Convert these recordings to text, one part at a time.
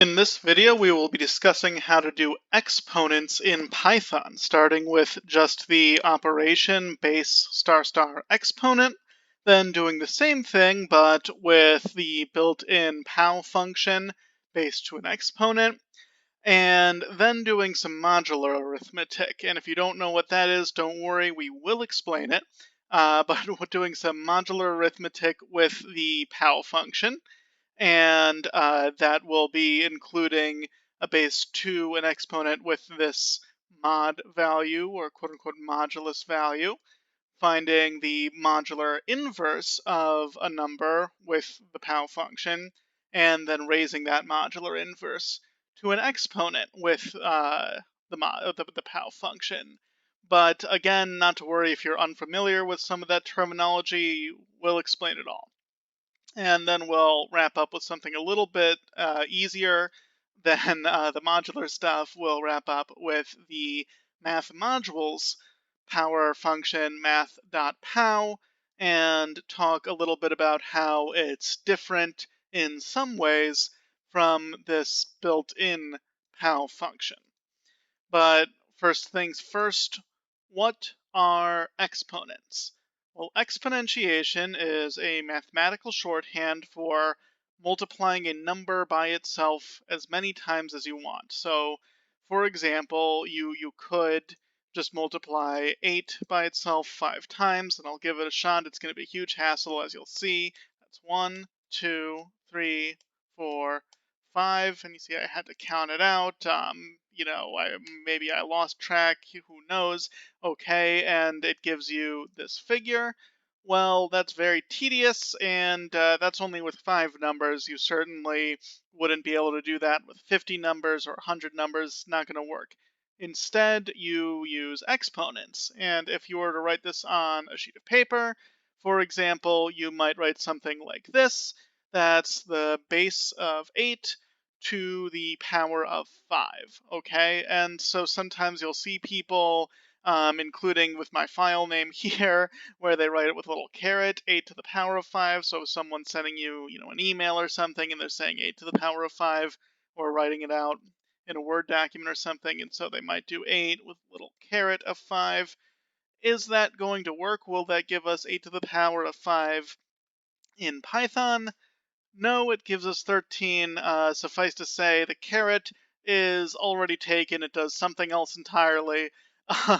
In this video, we will be discussing how to do exponents in Python, starting with just the operation base star star exponent, then doing the same thing but with the built-in pow function based to an exponent, and then doing some modular arithmetic. And if you don't know what that is, don't worry, we will explain it. But we're doing some modular arithmetic with the pow function, and that will be including a base 2 an exponent with this mod value, or quote-unquote modulus value, finding the modular inverse of a number with the pow function, and then raising that modular inverse to an exponent with the pow function. But again, not to worry if you're unfamiliar with some of that terminology, we'll explain it all. And then we'll wrap up with something a little bit easier than the modular stuff. We'll wrap up with the math modules power function math.pow and talk a little bit about how it's different in some ways from this built-in pow function. But first things first, what are exponents? Well, exponentiation is a mathematical shorthand for multiplying a number by itself as many times as you want. So, for example, you could just multiply 8 by itself 5 times, and I'll give it a shot. It's going to be a huge hassle, as you'll see. That's 1, 2, 3, 4, 5, and you see I had to count it out. Maybe I lost track, who knows. Okay, and it gives you this figure. Well, that's very tedious, and that's only with 5 numbers. You certainly wouldn't be able to do that with 50 numbers or 100 numbers. Not going to work. Instead, you use exponents, and if you were to write this on a sheet of paper, for example, you might write something like this. That's the base of 8 to the power of 5, okay? And so sometimes you'll see people, including with my file name here, where they write it with a little caret, 8 to the power of 5. So if someone's sending you, an email or something, and they're saying 8 to the power of 5, or writing it out in a Word document or something, and so they might do 8 with a little caret of 5. Is that going to work? Will that give us 8 to the power of 5 in Python? No, it gives us 13. Suffice to say, the caret is already taken. It does something else entirely.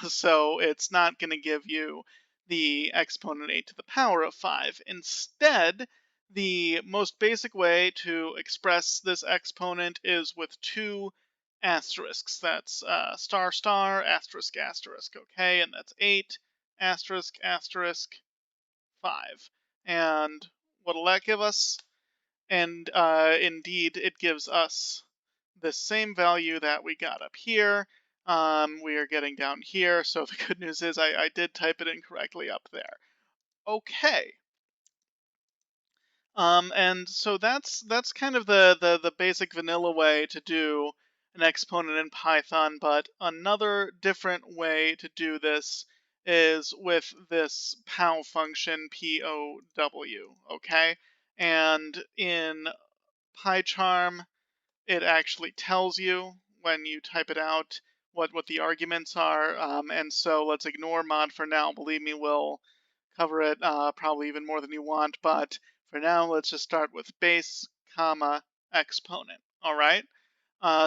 So it's not going to give you the exponent 8 to the power of 5. Instead, the most basic way to express this exponent is with 2 asterisks. That's star star asterisk asterisk, okay? And that's 8 asterisk asterisk 5. And what'll that give us? And indeed, it gives us the same value that we got up here. We are getting down here, so the good news is I did type it incorrectly up there. Okay. And so that's kind of the basic vanilla way to do an exponent in Python, but another different way to do this is with this pow function, P-O-W, okay? And in PyCharm, it actually tells you when you type it out what the arguments are. And so let's ignore mod for now. Believe me, we'll cover it probably even more than you want. But for now, let's just start with base, comma, exponent. All right.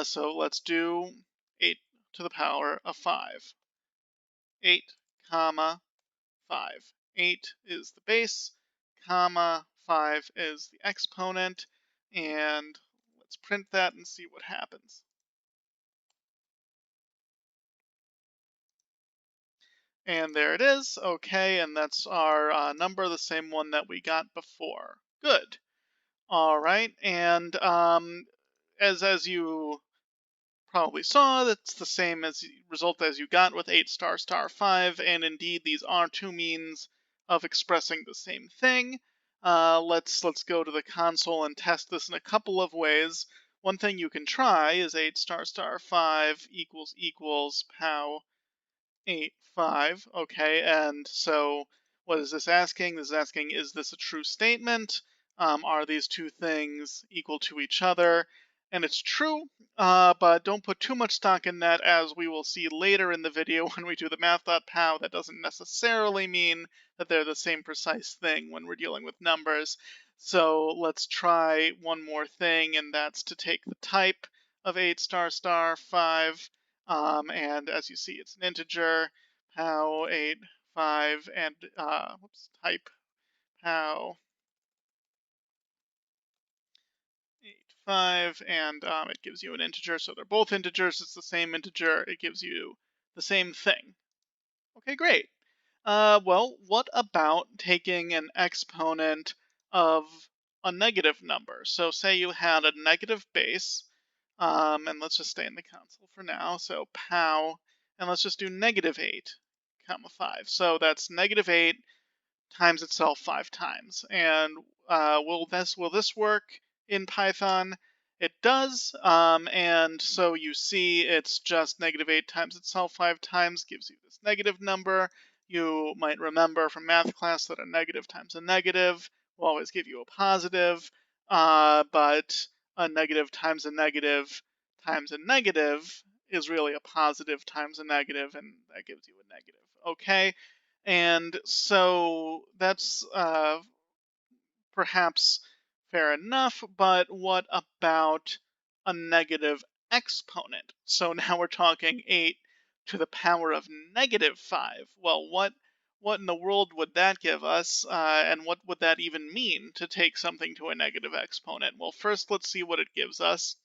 So let's do 8 to the power of 5. 8, comma, 5. 8 is the base, comma, 5 is the exponent, and let's print that and see what happens. And there it is. Okay, and that's our number, the same one that we got before. Good. All right, and as you probably saw, that's the same as result as you got with 8 star star 5, and indeed these are 2 means of expressing the same thing. Let's go to the console and test this in a couple of ways. One thing you can try is 8 star star 5 equals pow 8 5. Okay, and so what is this asking? This is asking, is this a true statement? Are these two things equal to each other? and it's true, but don't put too much stock in that, as we will see later in the video when we do the math.pow. That doesn't necessarily mean that they're the same precise thing when we're dealing with numbers. So let's try one more thing, and that's to take the type of 8 star star 5, and as you see, it's an integer, pow 8 5, and type pow 8 5, and it gives you an integer. So they're both integers. It's the same integer. It gives you the same thing. Okay, great. Well, what about taking an exponent of a negative number? So say you had a negative base, and let's just stay in the console for now. So pow, and let's just do negative 8, comma 5. So that's negative 8 times itself 5 times. And will this work in Python? It does. And so you see it's just negative 8 times itself 5 times gives you this negative number. You might remember from math class that a negative times a negative will always give you a positive, but a negative times a negative times a negative is really a positive times a negative, and that gives you a negative. Okay, and so that's perhaps fair enough, but what about a negative exponent? So now we're talking 8 to the power of negative 5. Well, what in the world would that give us, and what would that even mean to take something to a negative exponent? Well, first let's see what it gives us.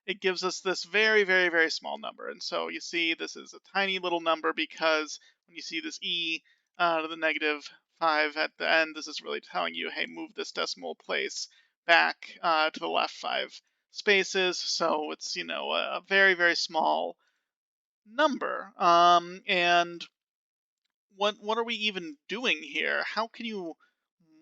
It gives us this very, very, very small number. And so you see this is a tiny little number, because when you see this e to the negative 5 at the end, this is really telling you, hey, move this decimal place back to the left 5 spaces. So it's, a very, very small number. And what are we even doing here? How can you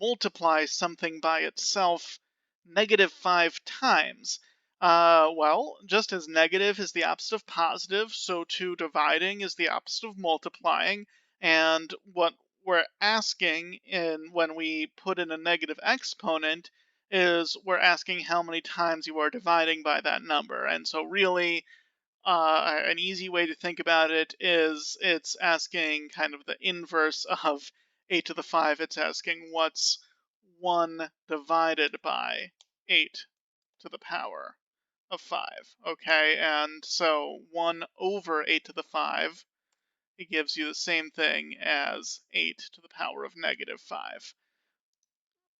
multiply something by itself negative 5 times? Well, just as negative is the opposite of positive, so too dividing is the opposite of multiplying. And what we're asking when we put in a negative exponent is we're asking how many times you are dividing by that number. And so really, an easy way to think about it is it's asking kind of the inverse of 8 to the 5. It's asking what's 1 divided by 8 to the power of 5. Okay, and so 1 over 8 to the 5, it gives you the same thing as 8 to the power of negative 5.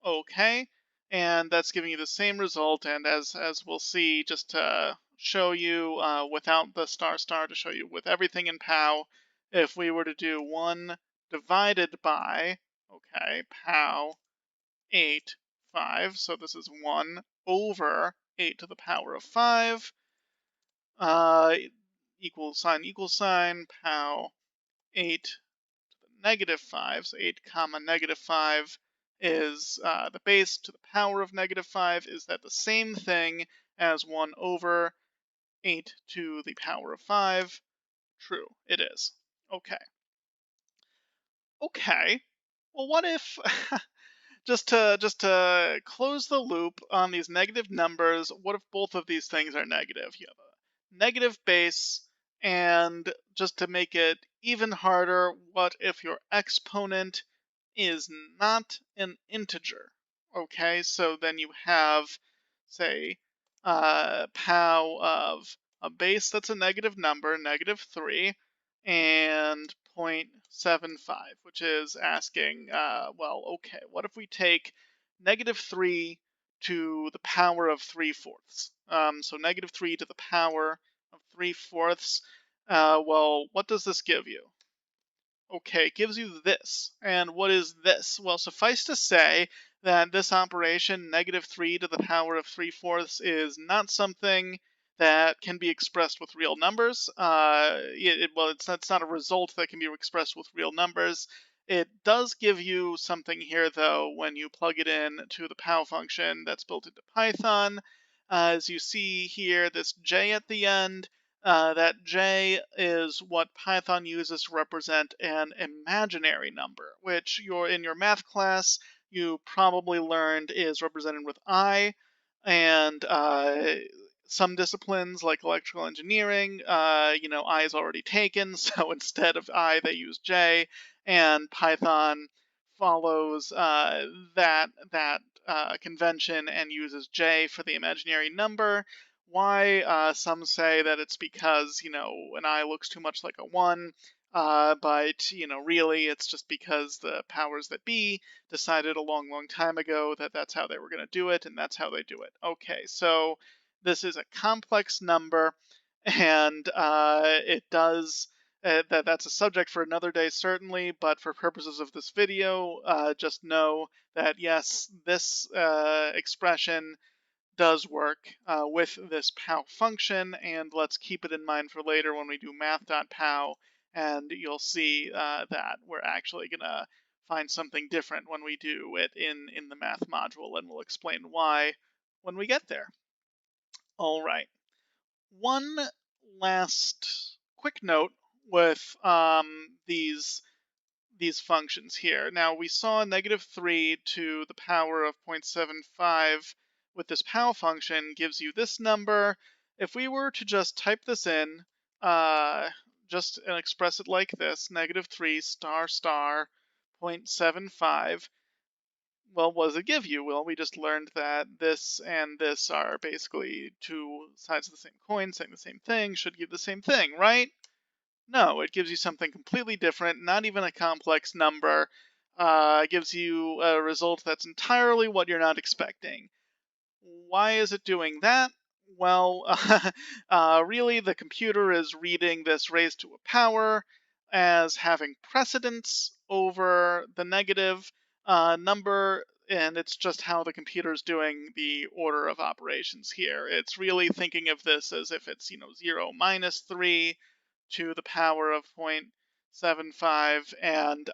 Okay, and that's giving you the same result. And as we'll see, just to show you without the star star, to show you with everything in pow, if we were to do 1 divided by, okay, pow 8 5, so this is 1 over 8 to the power of 5, uh, equal sign, pow 8 negative 5, so 8 comma negative 5 is the base to the power of negative 5. Is that the same thing as 1 over 8 to the power of 5? True, it is. Okay. Okay. Well, what if just to close the loop on these negative numbers, what if both of these things are negative? You have a negative base, and just to make it even harder, what if your exponent is not an integer? Okay, so then you have, say, pow of a base that's a negative number, negative 3, and 0.75, which is asking, well, okay, what if we take negative 3 to the power of 3/4? So negative 3 to the power of 3/4. Well, what does this give you? Okay, it gives you this. And what is this? Well, suffice to say that this operation, negative 3 to the power of 3/4, is not something that can be expressed with real numbers. Well, it's not a result that can be expressed with real numbers. It does give you something here, though, when you plug it in to the POW function that's built into Python. As you see here, this J at the end, that J is what Python uses to represent an imaginary number, which in your math class you probably learned is represented with I. And some disciplines like electrical engineering, I is already taken, so instead of I, they use J, and Python follows that convention and uses J for the imaginary number. Why? Some say that it's because an I looks too much like a one, but really it's just because the powers that be decided a long, long time ago that that's how they were going to do it, and that's how they do it. Okay, so this is a complex number, and it does. That's a subject for another day, certainly, but for purposes of this video, just know that yes, this expression does work with this POW function, and let's keep it in mind for later when we do math.pow, and you'll see that we're actually going to find something different when we do it in the math module, and we'll explain why when we get there. All right. One last quick note with these functions here. Now we saw -3 to the power of 0.75 with this POW function gives you this number. If we were to just type this in, just and express it like this, -3 star star 0.75, well, what does it give you? Well, we just learned that this and this are basically two sides of the same coin, saying the same thing, should give the same thing, right? No, it gives you something completely different, not even a complex number. It gives you a result that's entirely what you're not expecting. Why is it doing that? Well, really, the computer is reading this raised to a power as having precedence over the negative number, and it's just how the computer is doing the order of operations here. It's really thinking of this as if it's 0 minus 3 to the power of 0.75, and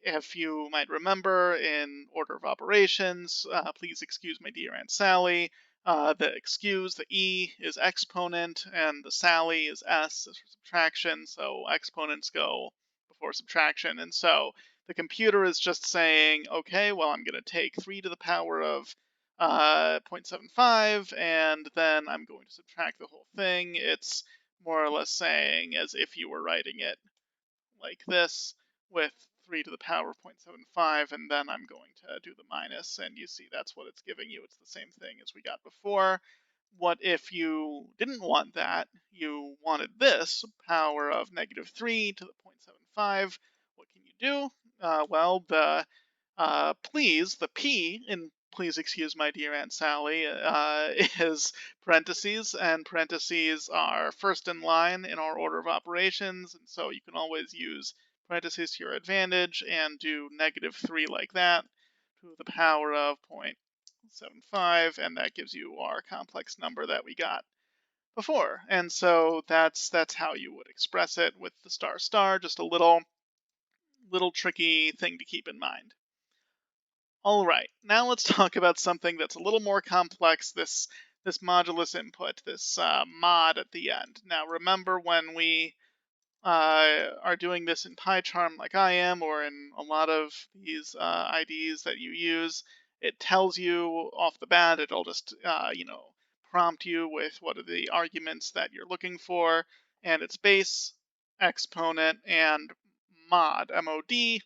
if you might remember in order of operations, please excuse my dear Aunt Sally, the excuse, the E is exponent, and the Sally is S is for subtraction, so exponents go before subtraction. And so the computer is just saying, okay, well, I'm going to take 3 to the power of 0.75, and then I'm going to subtract the whole thing. It's more or less saying as if you were writing it like this with 3 to the power of 0.75, and then I'm going to do the minus, and you see that's what it's giving you. It's the same thing as we got before. What if you didn't want that? You wanted this, power of -3 to the 0.75. What can you do? Well, the please, the P in please excuse my dear Aunt Sally, is parentheses, and parentheses are first in line in our order of operations, and so you can always use parentheses to your advantage and do -3 like that to the power of 0.75, and that gives you our complex number that we got before. And so that's how you would express it with the star star, just a little tricky thing to keep in mind. All right, now let's talk about something that's a little more complex, this modulus input, this mod at the end. Now remember when we are doing this in PyCharm like I am, or in a lot of these IDEs that you use, it tells you off the bat, it'll just, prompt you with what are the arguments that you're looking for, and it's base, exponent, and mod, M-O-D,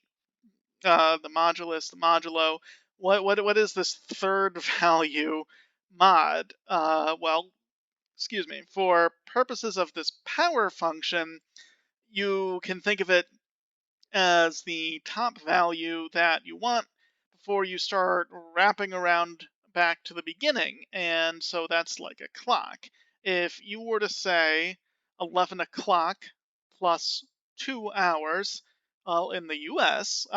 the modulus, the modulo. What is this third value mod? Well, excuse me. For purposes of this power function, you can think of it as the top value that you want before you start wrapping around back to the beginning. And so that's like a clock. If you were to say 11 o'clock plus 2 hours, well, in the US,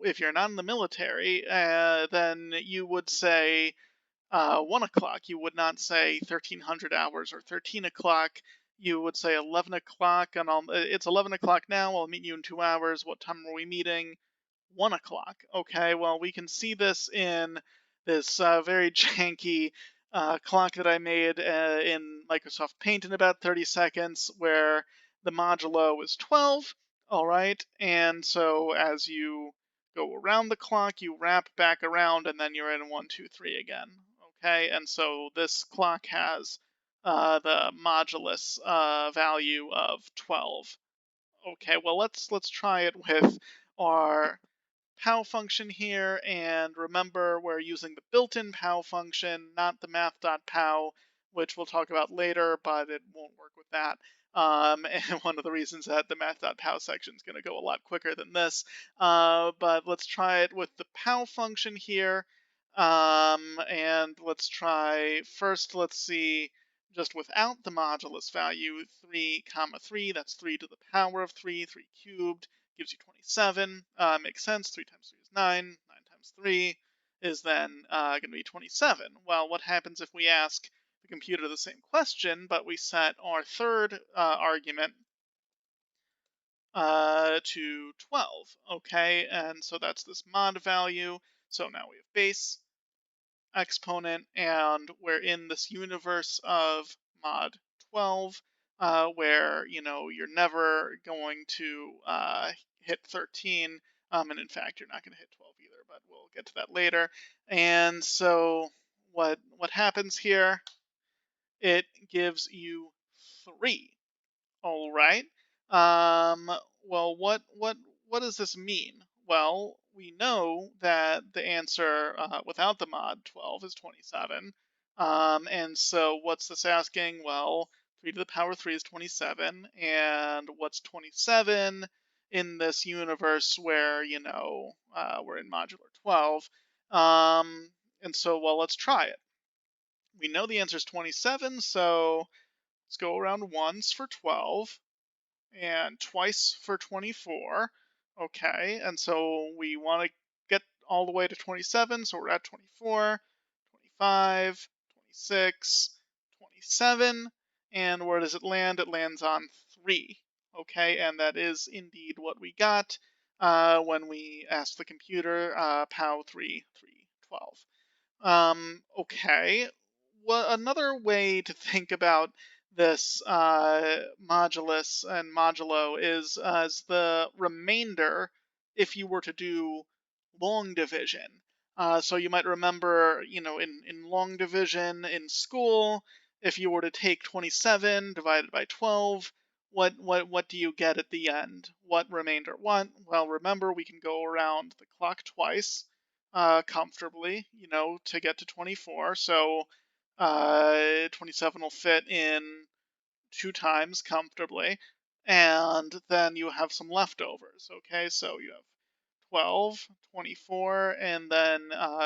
if you're not in the military, then you would say 1 o'clock. You would not say 1300 hours or 13 o'clock. You would say 11 o'clock, and it's 11 o'clock now. I'll meet you in 2 hours. What time are we meeting? 1 o'clock. Okay, well, we can see this in this very janky clock that I made in Microsoft Paint in about 30 seconds, where the modulo is 12. All right, and so as you go around the clock, you wrap back around, and then you're in 1, 2, 3 again. okay? And so this clock has the modulus value of 12. Okay, well let's try it with our POW function here, and remember we're using the built-in POW function, not the math.pow, which we'll talk about later, but it won't work with that. And one of the reasons that the math.pow section is going to go a lot quicker than this. But let's try it with the POW function here. And let's try, first let's see, just without the modulus value, 3 comma 3, that's 3 to the power of 3, 3 cubed, gives you 27. Makes sense. 3 times 3 is 9. 9 times 3 is then going to be 27. Well, what happens if we ask the computer the same question, but we set our third argument to 12? Okay, and so that's this mod value. So now we have base, exponent, and we're in this universe of mod 12, where you're never going to hit 13, and in fact you're not going to hit 12 either, but we'll get to that later. And so what happens here, it gives you 3. All right. Um, well, what does this mean? Well, we know that the answer without the mod 12 is 27. And so what's this asking? Well, 3 to the power 3 is 27. And what's 27 in this universe where, we're in modular 12? And so, well, let's try it. We know the answer is 27, so let's go around once for 12 and twice for 24. Okay, and so we want to get all the way to 27, so we're at 24, 25, 26, 27, and where does it land? It lands on 3. Okay, and that is indeed what we got when we asked the computer POW 3, 3, 12. Okay. Well, another way to think about this modulus and modulo is as the remainder if you were to do long division. So you might remember, in long division in school, if you were to take 27 divided by 12, what do you get at the end? What remainder? What? Well, remember we can go around the clock twice comfortably, to get to 24. So 27 will fit in 2 times comfortably. And then you have some leftovers. Okay, so you have 12, 24, and then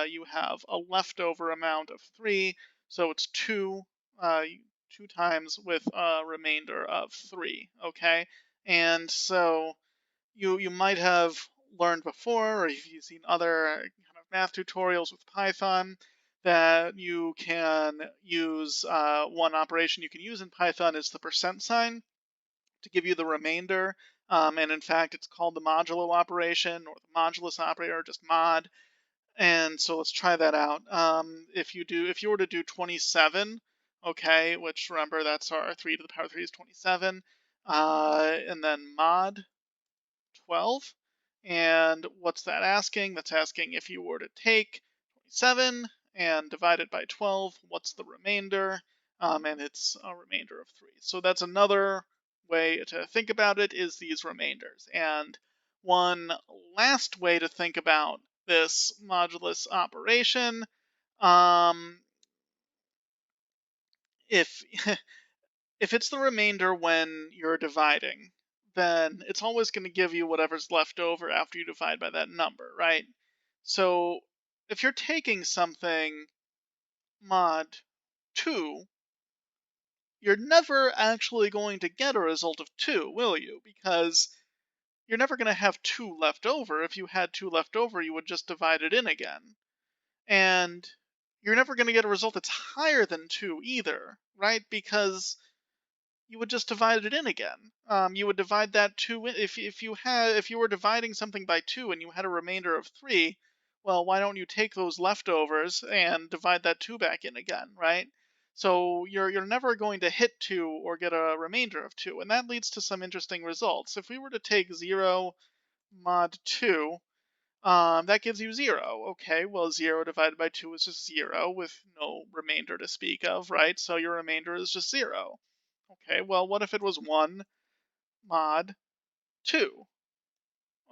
you have a leftover amount of 3. So it's 2, 2 times with a remainder of 3. Okay, and so you might have learned before, or if you've seen other kind of math tutorials with Python, that you can use one operation you can use in Python is the percent sign to give you the remainder. And in fact, it's called the modulo operation or the modulus operator, or just mod. And so let's try that out. If you were to do 27, okay, which remember that's our 3 to the power 3 is 27, and then mod 12. And what's that asking? That's asking if you were to take 27 and divide it by 12, what's the remainder? And it's a remainder of 3. So that's another way to think about it, is these remainders. And one last way to think about this modulus operation, if if it's the remainder when you're dividing, then it's always going to give you whatever's left over after you divide by that number, right? So if you're taking something mod 2, you're never actually going to get a result of 2, will you? Because you're never going to have 2 left over. If you had 2 left over, you would just divide it in again. And you're never going to get a result that's higher than 2 either, right? Because you would just divide it in again. You would divide that 2 if you were dividing something by 2 and you had a remainder of 3. Well, why don't you take those leftovers and divide that 2 back in again, right? So you're never going to hit 2 or get a remainder of 2, and that leads to some interesting results. If we were to take 0 mod 2, that gives you 0. Okay, well, 0 divided by 2 is just 0 with no remainder to speak of, right? So your remainder is just 0. Okay, well, what if it was 1 mod 2?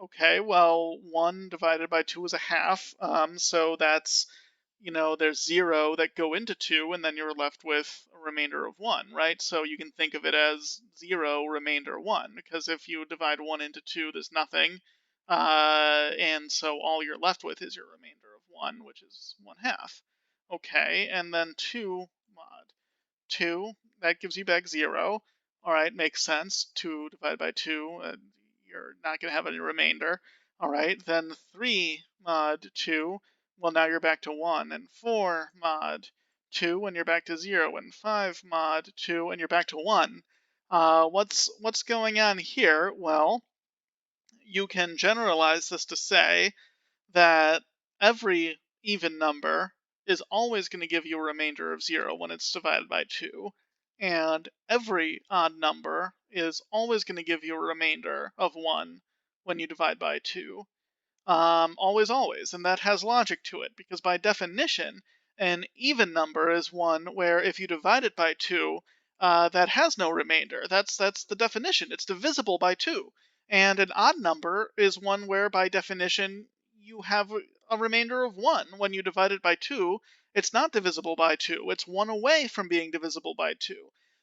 Okay, well, 1 divided by 2 is a half, so that's, there's 0 that go into 2, and then you're left with a remainder of 1, right? So you can think of it as 0, remainder 1, because if you divide 1 into 2, there's nothing, and so all you're left with is your remainder of 1, which is 1 half. Okay, and then 2 mod 2, that gives you back 0. All right, makes sense. 2 divided by 2, you're not going to have any remainder. All right, then 3 mod 2, well, now you're back to 1, and 4 mod 2, and you're back to 0, and 5 mod 2, and you're back to 1. What's going on here? Well, you can generalize this to say that every even number is always going to give you a remainder of 0 when it's divided by 2, and every odd number is always going to give you a remainder of 1 when you divide by 2. Always, always, and that has logic to it, because by definition, an even number is one where if you divide it by 2, that has no remainder. That's the definition. It's divisible by 2. And an odd number is one where, by definition, you have a remainder of 1. When you divide it by 2, it's not divisible by 2. It's 1 away from being divisible by 2.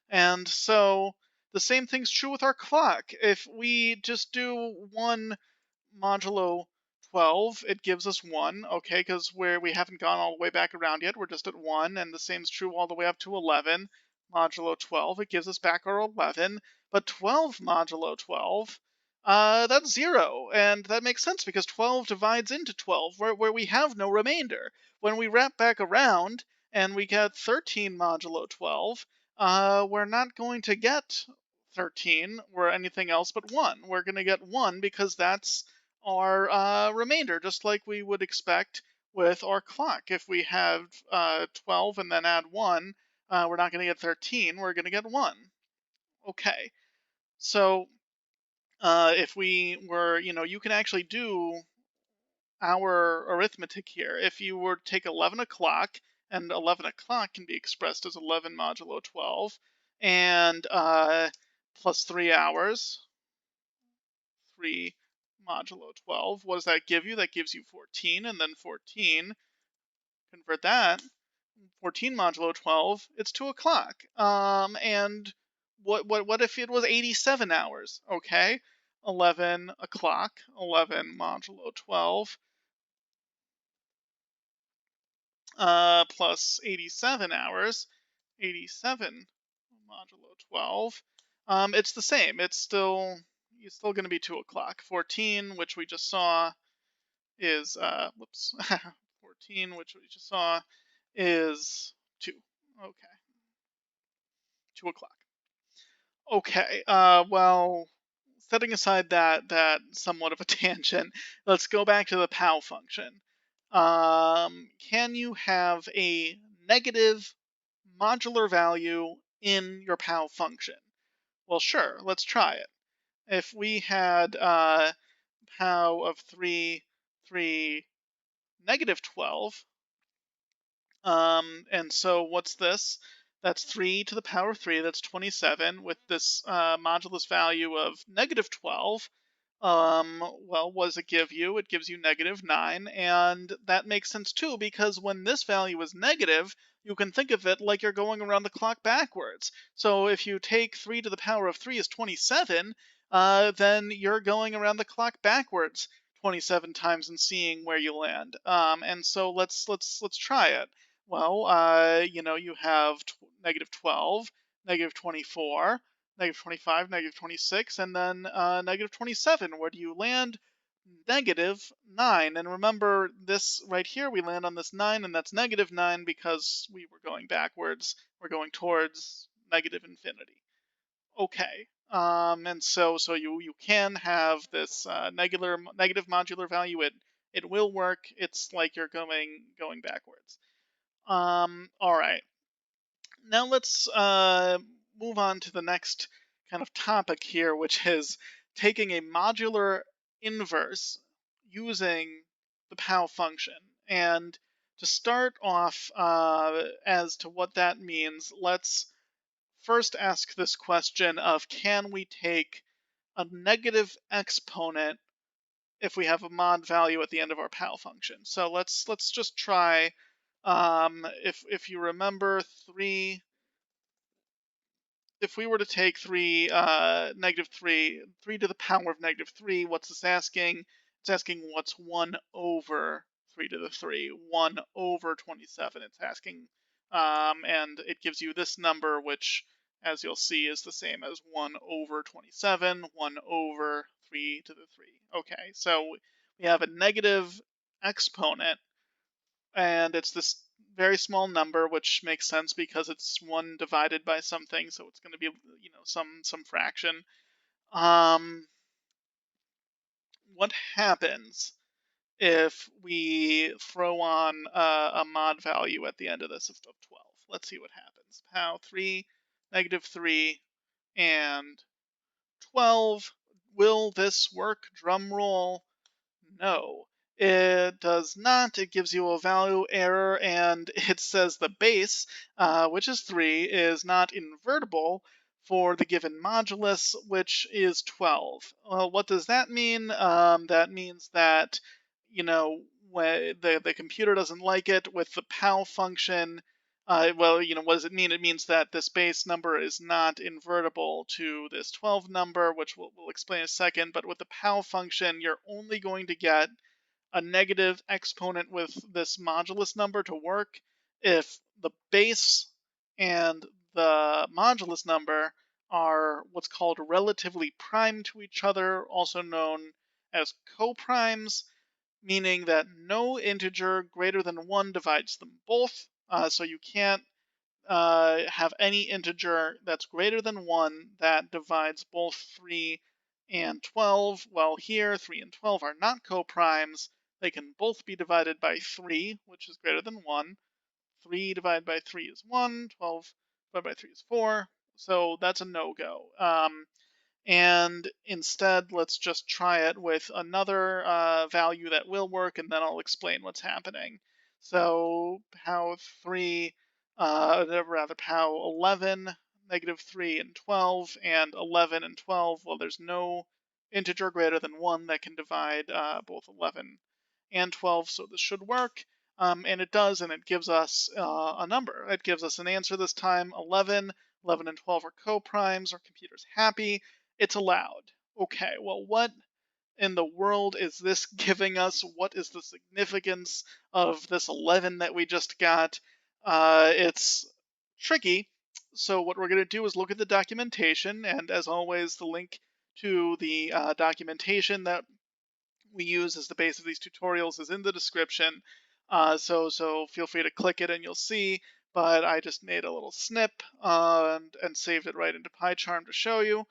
And so the same thing's true with our clock. If we just do 1 modulo 12, it gives us 1, okay, because we haven't gone all the way back around yet. We're just at 1, and the same's true all the way up to 11. Modulo 12, it gives us back our 11. But 12 modulo 12, that's 0, and that makes sense because 12 divides into 12, where we have no remainder. When we wrap back around and we get 13 modulo 12, we're not going to get 13 or anything else but 1. We're going to get 1 because that's our remainder, just like we would expect with our clock. If we have 12 and then add 1, we're not going to get 13, we're going to get 1. Okay, so if we were, you can actually do our arithmetic here. If you were to take 11 o'clock, and 11 o'clock can be expressed as 11 modulo 12, and plus 3 hours, 3 modulo 12. What does that give you? That gives you 14, and then 14, convert that, 14 modulo 12, it's 2 o'clock. And what if it was 87 hours? Okay, 11 o'clock, 11 modulo 12, plus 87 hours, 87 modulo 12. It's the same. It's still going to be 2 o'clock. 14, which we just saw, is 14, which we just saw, is 2. Okay, 2 o'clock. Okay, well, setting aside that somewhat of a tangent, let's go back to the POW function. Can you have a negative modular value in your POW function? Well, sure, let's try it. If we had POW of 3, 3, negative 12, and so what's this? That's 3 to the power 3, that's 27, with this modulus value of negative 12. Well, what does it give you? It gives you negative 9, and that makes sense too, because when this value is negative, you can think of it like you're going around the clock backwards. So if you take 3 to the power of 3 is 27, then you're going around the clock backwards 27 times and seeing where you land. And so let's try it. Well, you have negative 12, negative 24, negative 25, negative 26, and then negative 27. Where do you land? Negative 9. And remember, this right here, we land on this 9, and that's negative 9 because we were going backwards. We're going towards negative infinity. Okay. And so you can have this negative modular value. It will work. It's like you're going backwards. All right. Now let's move on to the next kind of topic here, which is taking a modular inverse using the POW function. And to start off as to what that means, let's first ask this question of can we take a negative exponent if we have a mod value at the end of our POW function. So let's just try. If you remember if we were to take negative 3 to the power of negative 3, what's this asking? It's asking what's 1 over 3 to the 3, 1 over 27. It's asking, and it gives you this number, which, as you'll see, is the same as 1 over 27, 1 over 3 to the 3. Okay, so we have a negative exponent, and it's this very small number, which makes sense because it's 1 divided by something, so it's going to be, some fraction. What happens if we throw on a mod value at the end of this of 12? Let's see what happens. How 3, negative 3, and 12. Will this work? Drum roll. No, it does not. It gives you a value error, and it says the base, which is 3, is not invertible for the given modulus, which is 12. Well, what does that mean? That means that, when the computer doesn't like it with the POW function. Well, what does it mean? It means that this base number is not invertible to this 12 number, which we'll explain in a second. But with the POW function, you're only going to get a negative exponent with this modulus number to work if the base and the modulus number are what's called relatively prime to each other, also known as coprimes, meaning that no integer greater than 1 divides them both. So you can't have any integer that's greater than 1 that divides both 3 and 12. Well, here 3 and 12 are not coprimes. They can both be divided by 3, which is greater than 1. 3 divided by 3 is 1. 12 divided by 3 is 4. So that's a no-go. And instead, let's just try it with another value that will work, and then I'll explain what's happening. So POW 3, rather POW 11, negative 3 and 12, and 11 and 12. Well, there's no integer greater than 1 that can divide both 11 and 12, so this should work. And it does, and it gives us a number. It gives us an answer this time, 11. 11 and 12 are coprimes. Our computer's happy. It's allowed. Okay, well, what in the world is this giving us? What is the significance of this 11 that we just got? It's tricky. So what we're going to do is look at the documentation, and as always, the link to the documentation that we use as the base of these tutorials is in the description. So feel free to click it and you'll see. But I just made a little snip and saved it right into PyCharm to show you.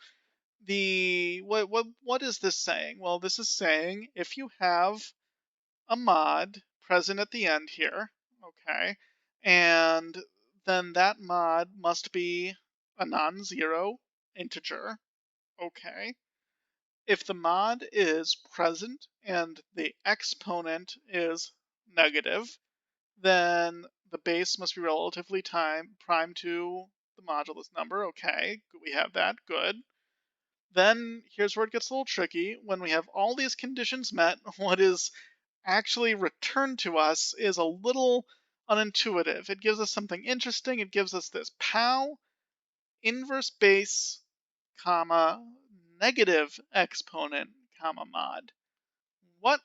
What is this saying? Well, this is saying if you have a mod present at the end here, okay, and then that mod must be a non-zero integer, okay. If the mod is present and the exponent is negative, then the base must be relatively prime to the modulus number, okay, we have that, good. Then here's where it gets a little tricky. When we have all these conditions met, what is actually returned to us is a little unintuitive. It gives us something interesting. It gives us this POW inverse base, comma, negative exponent, comma, mod. What?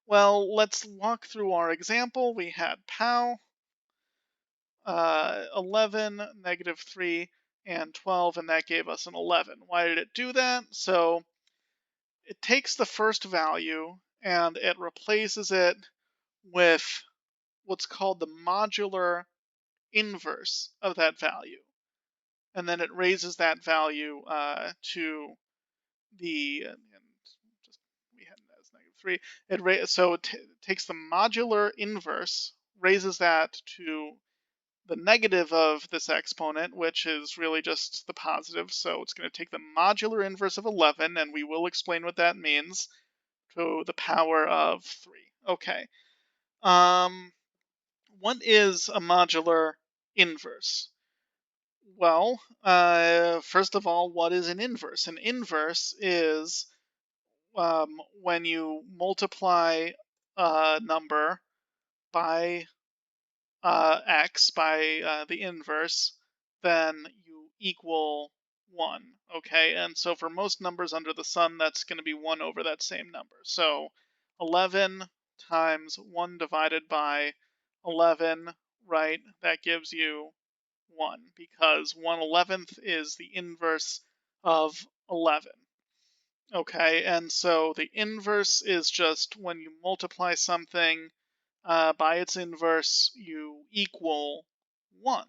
Well, let's walk through our example. We had POW 11, negative 3, and 12, and that gave us an 11. Why did it do that? So it takes the first value and it replaces it with what's called the modular inverse of that value. And then it raises that value to the, we had it as negative 3. So it takes the modular inverse, raises that to the negative of this exponent, which is really just the positive. So it's going to take the modular inverse of 11, and we will explain what that means, to the power of 3. Okay, Um, what is a modular inverse? Well, first of all, what is an inverse? An inverse is when you multiply a number by x, by the inverse, then you equal 1. Okay, and so for most numbers under the sun, that's going to be 1 over that same number. So 11 times 1 divided by 11, right? That gives you 1, because 1/11th is the inverse of 11. Okay, and so the inverse is just when you multiply something by its inverse, you equal 1.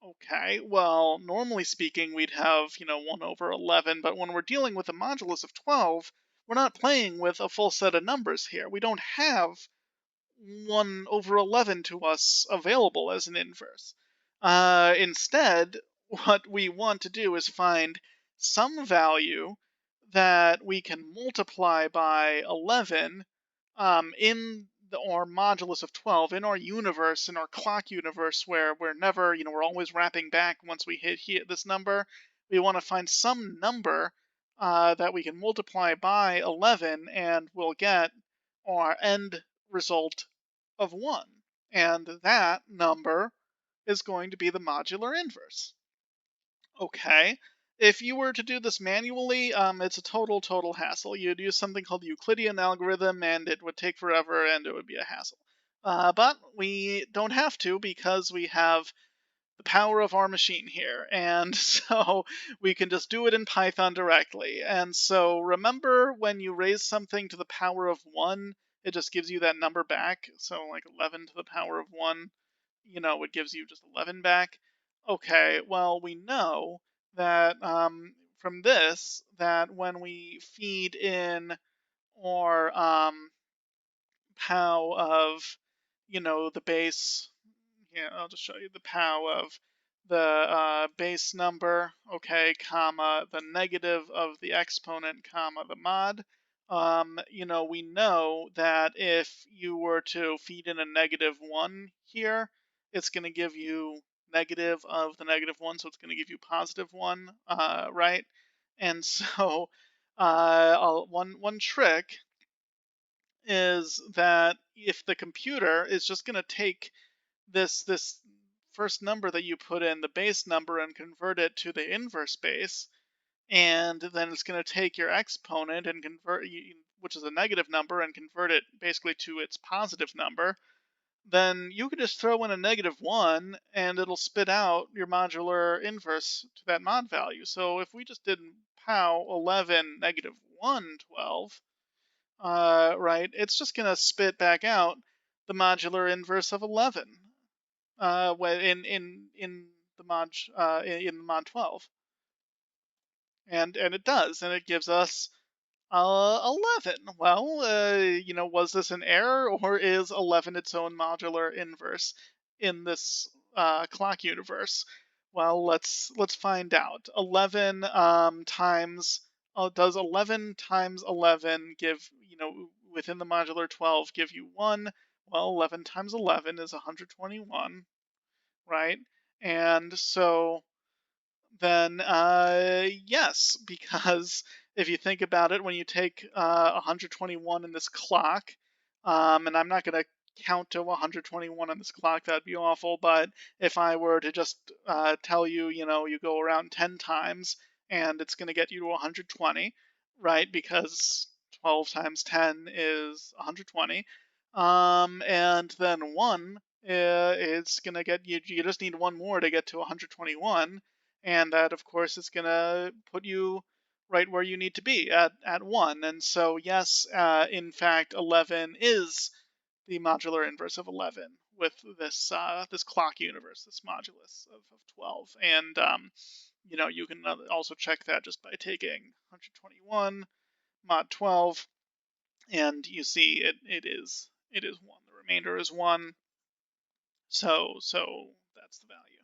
Okay, well, normally speaking, we'd have, 1 over 11, but when we're dealing with a modulus of 12, we're not playing with a full set of numbers here. We don't have 1 over 11 to us available as an inverse. Instead, what we want to do is find some value that we can multiply by 11 in our modulus of 12, in our universe, in our clock universe, where we're never, we're always wrapping back once we hit this number. We want to find some number that we can multiply by 11, and we'll get our end result of 1. And that number is going to be the modular inverse. Okay. If you were to do this manually, it's a total hassle. You'd use something called the Euclidean algorithm, and it would take forever, and it would be a hassle. But we don't have to, because we have the power of our machine here, and so we can just do it in Python directly. And so remember, when you raise something to the power of 1, it just gives you that number back. So like 11 to the power of 1, it gives you just 11 back. Okay, well, we know that from this, that when we feed in our pow of, the base, yeah, I'll just show you the pow of the base number, okay, comma, the negative of the exponent, comma, the mod. We know that if you were to feed in a -1 here, it's going to give you negative of the -1, so it's going to give you +1, right? And so, one trick is that if the computer is just going to take this first number that you put in, the base number, and convert it to the inverse base, and then it's going to take your exponent and which is a negative number, and convert it basically to its positive number, then you could just throw in a -1 and it'll spit out your modular inverse to that mod value. So if we just did pow 11 -1 12, right, it's just going to spit back out the modular inverse of 11 in the in the mod 12, and it does, and it gives us 11. Well, was this an error, or is 11 its own modular inverse in this clock universe? Well, let's find out. 11 times does 11 times 11 give, within the modular 12, give you 1? Well, 11 times 11 is 121, right? And so then yes, because if you think about it, when you take 121 in this clock, and I'm not going to count to 121 on this clock, that'd be awful, but if I were to just tell you, you go around 10 times, and it's going to get you to 120, right? Because 12 times 10 is 120. And then 1 is going to get you, you just need one more to get to 121, and that of course is going to put you right where you need to be at 1. And so yes, in fact, 11 is the modular inverse of 11 with this this clock universe, this modulus of 12. And you can also check that just by taking 121 mod 12, and you see it is 1. The remainder is 1. So that's the value.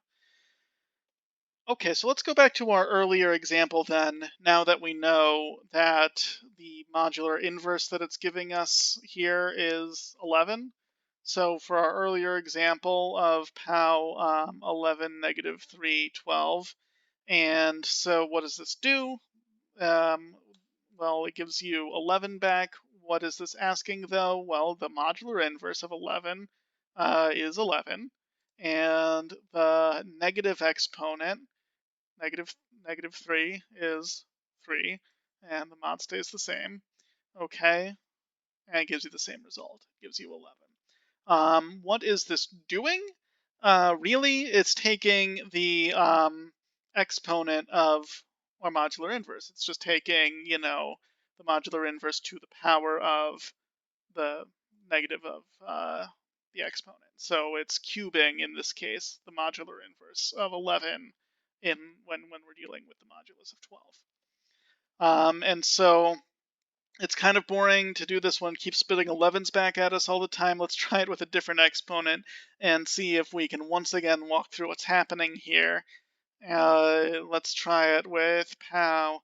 Okay, so let's go back to our earlier example then, now that we know that the modular inverse that it's giving us here is 11. So for our earlier example of POW 11, -3, 12, and so what does this do? Um, well, it gives you 11 back. What is this asking though? Well, the modular inverse of 11 is 11, and the negative exponent, negative negative 3, is 3, and the mod stays the same. Okay, and it gives you the same result. It gives you 11. What is this doing? Really, it's taking the exponent of our modular inverse. It's just taking, the modular inverse to the power of the negative of the exponent. So it's cubing, in this case, the modular inverse of 11 in when we're dealing with the modulus of 12. And so it's kind of boring to do this one, keep spitting 11s back at us all the time. Let's try it with a different exponent and see if we can once again walk through what's happening here. Let's try it with POW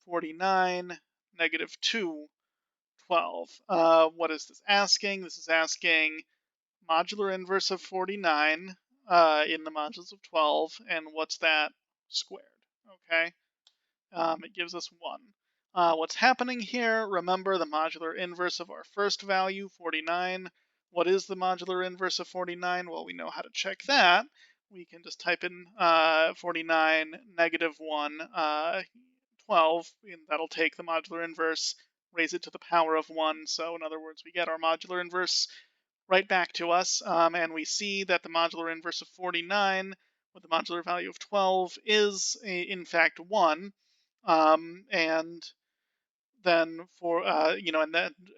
49, -2, 12. What is this asking? This is asking modular inverse of 49 in the modulus of 12, and what's that squared? Okay. It gives us 1. What's happening here? Remember the modular inverse of our first value, 49. What is the modular inverse of 49? Well, we know how to check that. We can just type in 49, -1, 12, and that'll take the modular inverse, raise it to the power of 1. So in other words, we get our modular inverse right back to us, and we see that the modular inverse of 49 with the modular value of 12 is, in fact, 1. And then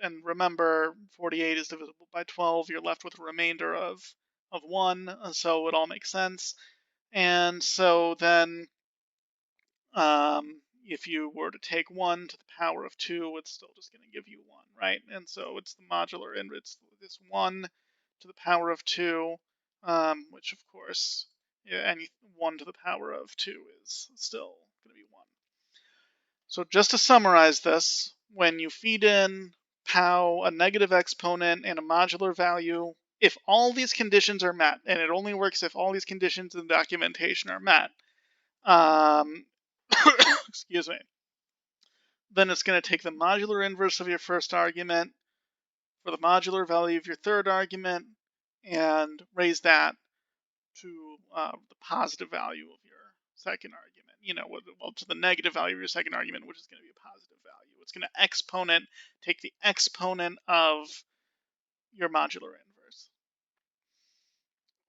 and remember, 48 is divisible by 12. You're left with a remainder of 1, so it all makes sense. And so then, if you were to take 1 to the power of 2, it's still just going to give you 1, right? And so it's the modular, and it's this 1 to the power of 2, which of course, yeah, any 1 to the power of 2 is still going to be 1. So just to summarize this, when you feed in POW, a negative exponent, and a modular value, if all these conditions are met, and it only works if all these conditions in the documentation are met, um, excuse me, then it's going to take the modular inverse of your first argument for the modular value of your third argument and raise that to the positive value of your second argument. Well, to the negative value of your second argument, which is going to be a positive value. It's going to take the exponent of your modular inverse.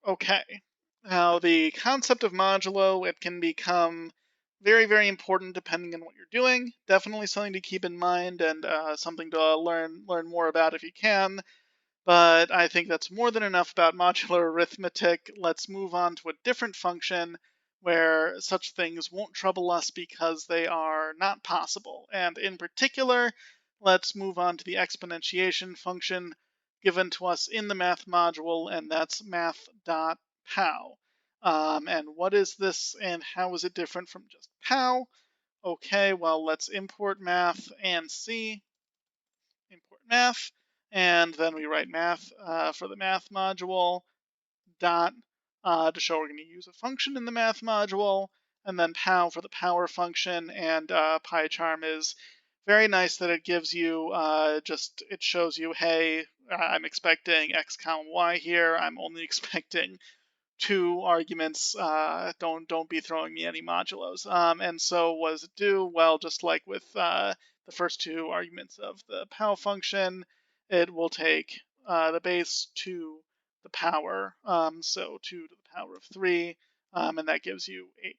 Okay. Now, the concept of modulo, it can become very, very important depending on what you're doing. Definitely something to keep in mind, and something to learn more about if you can. But I think that's more than enough about modular arithmetic. Let's move on to a different function where such things won't trouble us because they are not possible. And in particular, let's move on to the exponentiation function given to us in the math module, and that's math.pow. And what is this, and how is it different from just pow? Okay, well, let's import math and see. Import math, and then we write math for the math module, dot, to show we're going to use a function in the math module, and then pow for the power function, and PyCharm is very nice that it gives you, it shows you, hey, I'm expecting x comma y here, I'm only expecting 2 arguments, don't be throwing me any modulos. And so what does it do? Well, just like with the first 2 arguments of the POW function, it will take the base to the power, so 2 to the power of 3, and that gives you 8.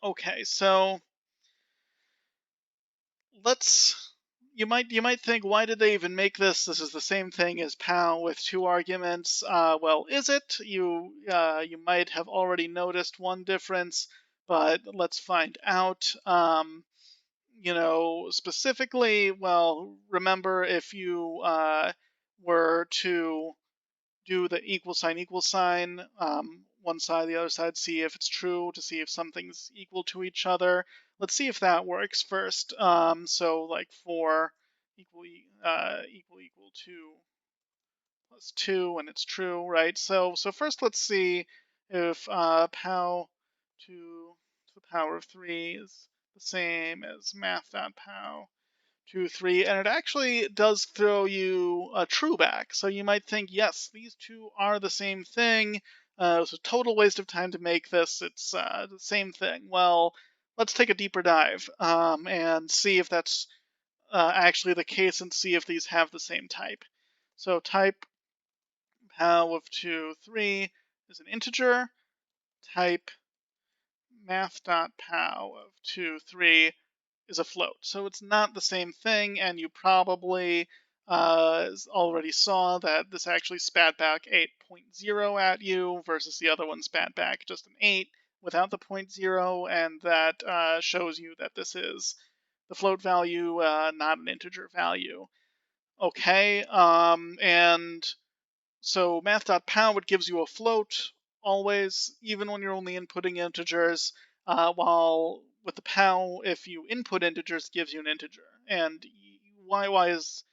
Okay, so let's you might think, why did they even make this? This is the same thing as POW with 2 arguments. Well, is it? You might have already noticed one difference, but let's find out. Specifically, well, remember, if you were to do the equal sign, one side, the other side, see if it's true, to see if something's equal to each other. Let's see if that works first. So like 4 equal 2 plus 2, and it's true, right? So first let's see if pow to the power of 3 is the same as math.pow to 3, and it actually does throw you a true back. So you might think, yes, these two are the same thing. It's a total waste of time to make this. It's the same thing. Well, let's take a deeper dive and see if that's actually the case, and see if these have the same type. So type pow of 2, 3 is an integer. Type math.pow of 2, 3 is a float. So it's not the same thing, and you probably already saw that this actually spat back 8.0 at you versus the other one spat back just an 8 without the 0.0, and that shows you that this is the float value, not an integer value. Okay, and so math.pow, it gives you a float always, even when you're only inputting integers, while with the pow, if you input integers, it gives you an integer. And why was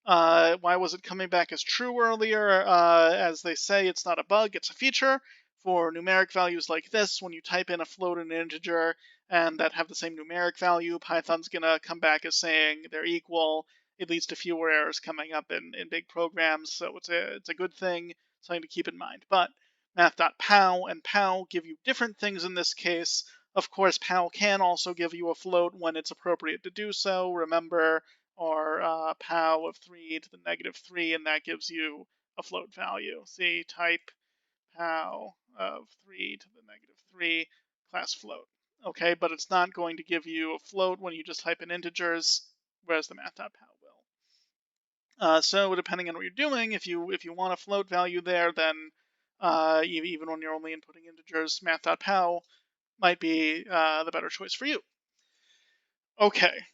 it coming back as true earlier? As they say, it's not a bug, it's a feature. For numeric values like this, when you type in a float and an integer and that have the same numeric value, Python's going to come back as saying they're equal. It leads to fewer errors coming up in big programs, so it's a good thing, something to keep in mind. But math.pow and pow give you different things in this case. Of course, pow can also give you a float when it's appropriate to do so. Remember, or pow of 3 to the negative 3, and that gives you a float value. See, type pow of 3 to the negative 3, class float. Okay, but it's not going to give you a float when you just type in integers, whereas the math.pow will. So depending on what you're doing, if you want a float value there, then even when you're only inputting integers, math.pow might be the better choice for you. Okay,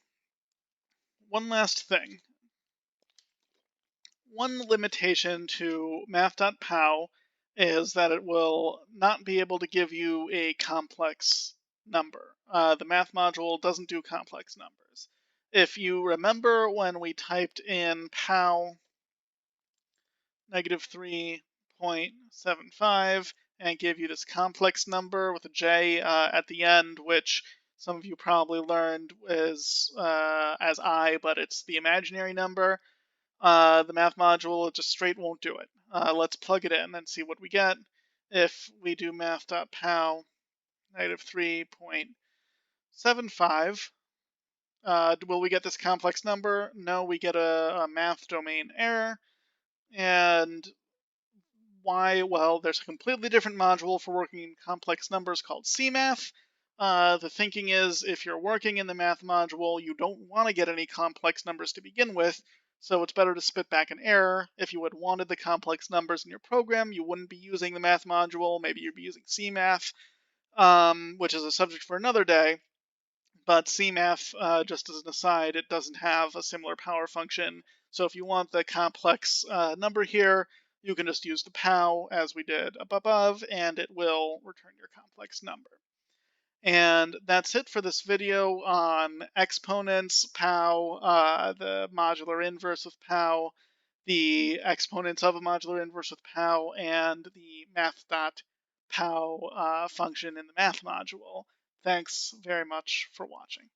one last thing. One limitation to math.pow is that it will not be able to give you a complex number. The math module doesn't do complex numbers. If you remember when we typed in pow negative 3.75 and gave you this complex number with a j at the end, which some of you probably learned is as I, but it's the imaginary number. The math module just straight won't do it. Let's plug it in and see what we get. If we do math.pow negative 3.75, will we get this complex number? No, we get a math domain error. And why? Well, there's a completely different module for working in complex numbers called CMath. The thinking is if you're working in the math module, you don't want to get any complex numbers to begin with, so it's better to spit back an error. If you had wanted the complex numbers in your program, you wouldn't be using the math module. Maybe you'd be using CMath, which is a subject for another day. But CMath, just as an aside, it doesn't have a similar power function. So if you want the complex number here, you can just use the pow as we did up above, and it will return your complex number. And that's it for this video on exponents, pow, the modular inverse with pow, the exponents of a modular inverse with pow, and the math.pow function in the math module. Thanks very much for watching.